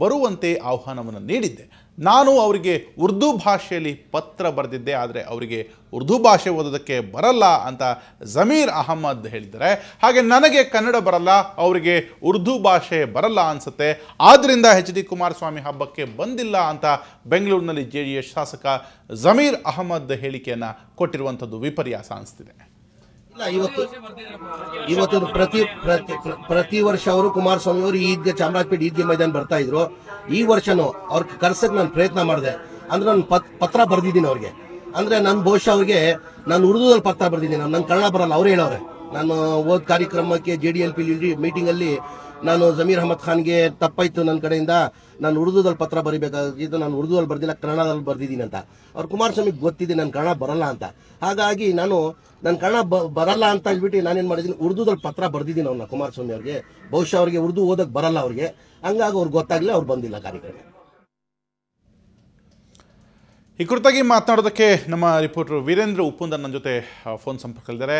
ಬರುವಂತೆ ಆಹ್ವಾನವನ್ನು ನೀಡಿದ್ದೆ. ನಾನು ಅವರಿಗೆ ಉರ್ದು ಭಾಷೆಯಲ್ಲಿ ಪತ್ರ ಬರೆದಿದ್ದೆ, ಆದರೆ ಅವರಿಗೆ ಉರ್ದು ಭಾಷೆ ಓದೋದಕ್ಕೆ ಬರಲ್ಲ ಅಂತ ಜಮೀರ್ ಅಹಮದ್ ಹೇಳಿದ್ದಾರೆ. ಹಾಗೆ ನನಗೆ ಕನ್ನಡ ಬರಲ್ಲ, ಅವರಿಗೆ ಉರ್ದು ಭಾಷೆ ಬರಲ್ಲ ಅನಿಸುತ್ತೆ, ಆದ್ದರಿಂದ HD ಕುಮಾರಸ್ವಾಮಿ ಹಬ್ಬಕ್ಕೆ ಬಂದಿಲ್ಲ ಅಂತ ಬೆಂಗಳೂರಿನಲ್ಲಿ JDS ಶಾಸಕ ಜಮೀರ್ ಅಹಮದ್ ಹೇಳಿಕೆಯನ್ನು ಕೊಟ್ಟಿರುವಂಥದ್ದು ವಿಪರ್ಯಾಸ ಅನಿಸ್ತಿದೆ. ಇವತ್ತು ಪ್ರತಿ ವರ್ಷ ಅವರು ಕುಮಾರಸ್ವಾಮಿ ಅವರು ಈದ್ಗೆ ಚಾಮರಾಜಪೇಟೆ ಈದ್ಗೆ ಮೈದಾನ ಬರ್ತಾ ಇದ್ರು. ಈ ವರ್ಷನೂ ಅವ್ರ ಕರ್ಸಕ್ ನಾನು ಪ್ರಯತ್ನ ಮಾಡಿದೆ. ಅಂದ್ರೆ ನಾನು ಪತ್ರ ಬರ್ದಿದ್ದೀನಿ ಅವ್ರಿಗೆ. ಅಂದ್ರೆ ನನ್ನ ಬಹುಶಃ ಅವ್ರಿಗೆ ನಾನು ಉರ್ದುದಲ್ಲಿ ಪತ್ರ ಬರ್ದಿದ್ದೀನಿ. ನನ್ನ ಕನ್ನಡ ಬರಲ್ಲ, ಅವ್ರು ಹೇಳವ್ರೆ. ನಾನು ಓದ್ ಕಾರ್ಯಕ್ರಮಕ್ಕೆ JDLP ಮೀಟಿಂಗ್ ಅಲ್ಲಿ ನಾನು ಜಮೀರ್ ಅಹಮದ್ ಖಾನ್ಗೆ ತಪ್ಪಾಯ್ತು ನನ್ನ ಕಡೆಯಿಂದ, ನಾನು ಉರ್ದುದಲ್ಲಿ ಪತ್ರ ಬರೀಬೇಕಾಗಿದ್ದು, ನಾನು ಉರ್ದುದಲ್ಲಿ ಬರ್ದಿಲ್ಲ ಕನ್ನಡದಲ್ಲಿ ಬರ್ದಿದ್ದೀನಿ ಅಂತ. ಅವ್ರು ಕುಮಾರಸ್ವಾಮಿಗೆ ಗೊತ್ತಿದೆ ನನ್ನ ಕನ್ನಡ ಬರಲ್ಲ ಅಂತ. ಹಾಗಾಗಿ ನನ್ನ ಕನ್ನಡ ಬರಲ್ಲ ಅಂತ ಹೇಳ್ಬಿಟ್ಟು ನಾನೇನು ಮಾಡಿದ್ದೀನಿ, ಉರ್ದುದಲ್ಲಿ ಪತ್ರ ಬರ್ದಿದ್ದೀನಿ ಅವ್ರನ್ನ ಕುಮಾರಸ್ವಾಮಿ ಅವ್ರಿಗೆ. ಬಹುಶಃ ಅವ್ರಿಗೆ ಉರ್ದು ಓದಕ್ಕೆ ಬರಲ್ಲ ಅವ್ರಿಗೆ, ಹಂಗಾಗಿ ಅವ್ರಿಗೆ ಗೊತ್ತಾಗಲಿ ಅವ್ರು ಬಂದಿಲ್ಲ ಕಾರ್ಯಕ್ರಮ. ಈ ಕುರಿತಾಗಿ ಮಾತನಾಡೋದಕ್ಕೆ ನಮ್ಮ ರಿಪೋರ್ಟರ್ ವೀರೇಂದ್ರ ಉಪ್ಪುಂದರ್ ನನ್ನ ಜೊತೆ ಫೋನ್ ಸಂಪರ್ಕದಲ್ಲಿದ್ದಾರೆ.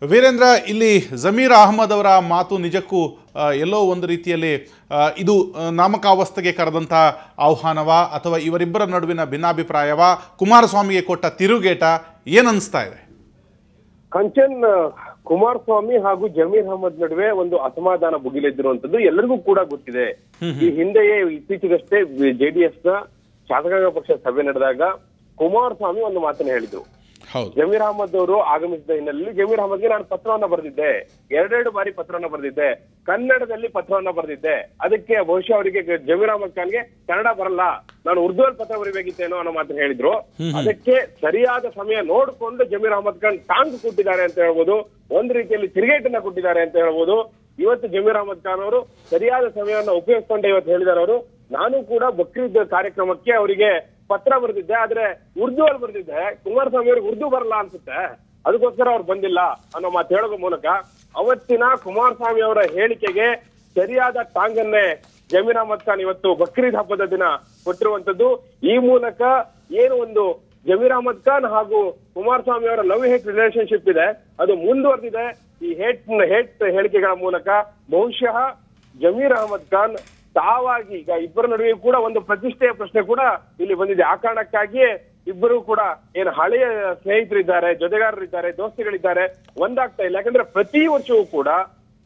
ವೀರೇಂದ್ರ, ಇಲ್ಲಿ ಜಮೀರ್ ಅಹಮದ್ ಅವರ ಮಾತು ನಿಜಕ್ಕೂ ಎಲ್ಲೋ ಒಂದು ರೀತಿಯಲ್ಲಿ ಇದು ನಾಮಕಾವಸ್ಥೆಗೆ ಕರೆದಂಥ ಆಹ್ವಾನವ ಅಥವಾ ಇವರಿಬ್ಬರ ನಡುವಿನ ಭಿನ್ನಾಭಿಪ್ರಾಯವ, ಕುಮಾರಸ್ವಾಮಿಗೆ ಕೊಟ್ಟ ತಿರುಗೇಟ, ಏನನ್ನಿಸ್ತಾ ಇದೆ? ಕಂಚನ್, ಕುಮಾರಸ್ವಾಮಿ ಹಾಗೂ ಜಮೀರ್ ಅಹಮದ್ ನಡುವೆ ಒಂದು ಅಸಮಾಧಾನ ಭುಗಿಲೆದ್ದಿರುವಂತದ್ದು ಎಲ್ಲರಿಗೂ ಕೂಡ ಗೊತ್ತಿದೆ. ಈ ಹಿಂದೆಯೇ ಇತ್ತೀಚೆಗಷ್ಟೇ JDS ನ ಶಾಸಕಾಂಗ ಪಕ್ಷ ಸಭೆ ನಡೆದಾಗ ಕುಮಾರಸ್ವಾಮಿ ಒಂದು ಮಾತನ್ನು ಹೇಳಿದ್ರು. ಜಮೀರ್ ಅಹಮದ್ ಅವರು ಆಗಮಿಸಿದ ಹಿನ್ನೆಲೆಯಲ್ಲಿ ಜಮೀರ್ ಅಹಮದ್ಗೆ ನಾನು ಪತ್ರವನ್ನ ಬರೆದಿದ್ದೆ, 2 ಬಾರಿ ಪತ್ರವನ್ನ ಬರೆದಿದ್ದೆ, ಕನ್ನಡದಲ್ಲಿ ಪತ್ರವನ್ನ ಬರೆದಿದ್ದೆ. ಅದಕ್ಕೆ ಬಹುಶಃ ಅವರಿಗೆ ಜಮೀರ್ ಅಹಮದ್ ಖಾನ್ಗೆ ಕನ್ನಡ ಬರಲ್ಲ, ನಾನು ಉರ್ದುವಲ್ಲಿ ಪತ್ರ ಬರೀಬೇಕಿತ್ತೇನೋ ಅನ್ನೋ ಮಾತನ್ನ ಹೇಳಿದ್ರು. ಅದಕ್ಕೆ ಸರಿಯಾದ ಸಮಯ ನೋಡಿಕೊಂಡು ಜಮೀರ್ ಅಹಮದ್ ಖಾನ್ ಟಾಂಗ್ ಕೊಟ್ಟಿದ್ದಾರೆ ಅಂತ ಹೇಳ್ಬೋದು, ಒಂದು ರೀತಿಯಲ್ಲಿ ತಿರುಗೇಟನ್ನ ಕೊಟ್ಟಿದ್ದಾರೆ ಅಂತ ಹೇಳ್ಬೋದು. ಇವತ್ತು ಜಮೀರ್ ಅಹಮದ್ ಖಾನ್ ಅವರು ಸರಿಯಾದ ಸಮಯವನ್ನ ಉಪಯೋಗಿಸಿಕೊಂಡೆ ಇವತ್ತು ಹೇಳಿದ್ದಾರೆ ಅವರು. ನಾನು ಕೂಡ ಬಕ್ರೀದ್ ಕಾರ್ಯಕ್ರಮಕ್ಕೆ ಅವರಿಗೆ ಪತ್ರ ಬರೆದಿದ್ದೆ, ಆದ್ರೆ ಉರ್ದು ಅಲ್ಲಿ ಬರೆದಿದ್ದೆ, ಕುಮಾರಸ್ವಾಮಿ ಅವ್ರಿಗೆ ಉರ್ದು ಬರಲ್ಲ ಅನ್ಸುತ್ತೆ, ಅದಕ್ಕೋಸ್ಕರ ಅವ್ರು ಬಂದಿಲ್ಲ ಅನ್ನೋ ಮಾತು ಹೇಳೋದ್ರ ಮೂಲಕ ಅವತ್ತಿನ ಕುಮಾರಸ್ವಾಮಿ ಅವರ ಹೇಳಿಕೆಗೆ ಸರಿಯಾದ ಟಾಂಗನ್ನೇ ಜಮೀರ್ ಅಹಮದ್ ಖಾನ್ ಇವತ್ತು ಬಕ್ರೀದ್ ಹಬ್ಬದ ದಿನ ಕೊಟ್ಟಿರುವಂತದ್ದು. ಈ ಮೂಲಕ ಏನು ಒಂದು ಜಮೀರ್ ಅಹಮದ್ ಖಾನ್ ಹಾಗೂ ಕುಮಾರಸ್ವಾಮಿ ಅವರ ಲವ್ ಹೇಟ್ ರಿಲೇಶನ್ಶಿಪ್ ಇದೆ, ಅದು ಮುಂದುವರೆದಿದೆ. ಈ ಹೇಟ್ ಹೇಳಿಕೆಗಳ ಮೂಲಕ ಬಹುಶಃ ಜಮೀರ್ ಅಹಮದ್ ಖಾನ್ ತಾವಾಗಿ ಈಗ ಇಬ್ಬರ ನಡುವೆ ಕೂಡ ಒಂದು ಪ್ರತಿಷ್ಠೆಯ ಪ್ರಶ್ನೆ ಕೂಡ ಇಲ್ಲಿ ಬಂದಿದೆ. ಆ ಕಾರಣಕ್ಕಾಗಿಯೇ ಇಬ್ಬರು ಕೂಡ ಏನು ಹಳೆಯ ಸ್ನೇಹಿತರಿದ್ದಾರೆ, ಜೊತೆಗಾರರಿದ್ದಾರೆ, ದೋಸ್ತಿಗಳಿದ್ದಾರೆ, ಒಂದಾಗ್ತಾ ಇಲ್ಲ. ಯಾಕಂದ್ರೆ ಪ್ರತಿ ವರ್ಷವೂ ಕೂಡ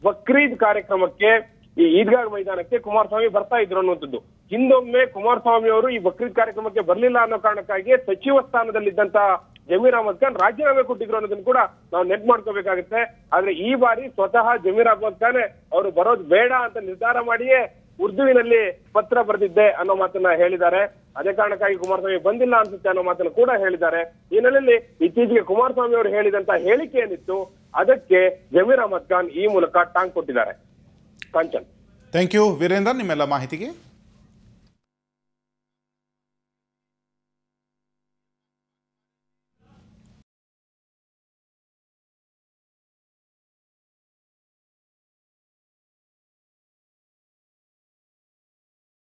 ಬಕ್ರೀದ್ ಕಾರ್ಯಕ್ರಮಕ್ಕೆ ಈ ಈದ್ಗಾ ಮೈದಾನಕ್ಕೆ ಕುಮಾರಸ್ವಾಮಿ ಬರ್ತಾ ಇದ್ರು ಅನ್ನುವಂಥದ್ದು. ಹಿಂದೊಮ್ಮೆ ಕುಮಾರಸ್ವಾಮಿ ಅವರು ಈ ಬಕ್ರೀದ್ ಕಾರ್ಯಕ್ರಮಕ್ಕೆ ಬರ್ಲಿಲ್ಲ ಅನ್ನೋ ಕಾರಣಕ್ಕಾಗಿ ಸಚಿವ ಸ್ಥಾನದಲ್ಲಿದ್ದಂತ ಜಮೀರ್ ಅಹಮದ್ ಖಾನ್ ರಾಜೀನಾಮೆ ಕೊಟ್ಟಿದ್ರು ಅನ್ನೋದನ್ನ ಕೂಡ ನಾವು ನೆಟ್ ಮಾಡ್ಕೋಬೇಕಾಗುತ್ತೆ. ಆದ್ರೆ ಈ ಬಾರಿ ಸ್ವತಃ ಜಮೀರ್ ಅಹಮದ್ ಖಾನ್ ಅವರು ಬರೋದು ಬೇಡ ಅಂತ ನಿರ್ಧಾರ ಮಾಡಿಯೇ ಉರ್ದುವಿನಲ್ಲಿ ಪತ್ರ ಬರೆದಿದ್ದೆ ಅನ್ನೋ ಮಾತನ್ನ ಹೇಳಿದ್ದಾರೆ. ಅದೇ ಕಾರಣಕ್ಕಾಗಿ ಕುಮಾರಸ್ವಾಮಿ ಬಂದಿಲ್ಲ ಅನ್ಸುತ್ತೆ ಅನ್ನೋ ಮಾತನ್ನು ಕೂಡ ಹೇಳಿದ್ದಾರೆ. ಈ ಹಿನ್ನೆಲೆಯಲ್ಲಿ ಇತ್ತೀಚೆಗೆ ಕುಮಾರಸ್ವಾಮಿ ಅವರು ಹೇಳಿದಂತ ಹೇಳಿಕೆ ಏನಿತ್ತು ಅದಕ್ಕೆ ಜಮೀರ್ ಅಹಮದ್ ಖಾನ್ ಈ ಮೂಲಕ ಟಾಂಗ್ ಕೊಟ್ಟಿದ್ದಾರೆ. ಕಾಂಚನ್, ಥ್ಯಾಂಕ್ ಯು ವೀರೇಂದ್ರ ನಿಮ್ಮೆಲ್ಲ ಮಾಹಿತಿಗೆ.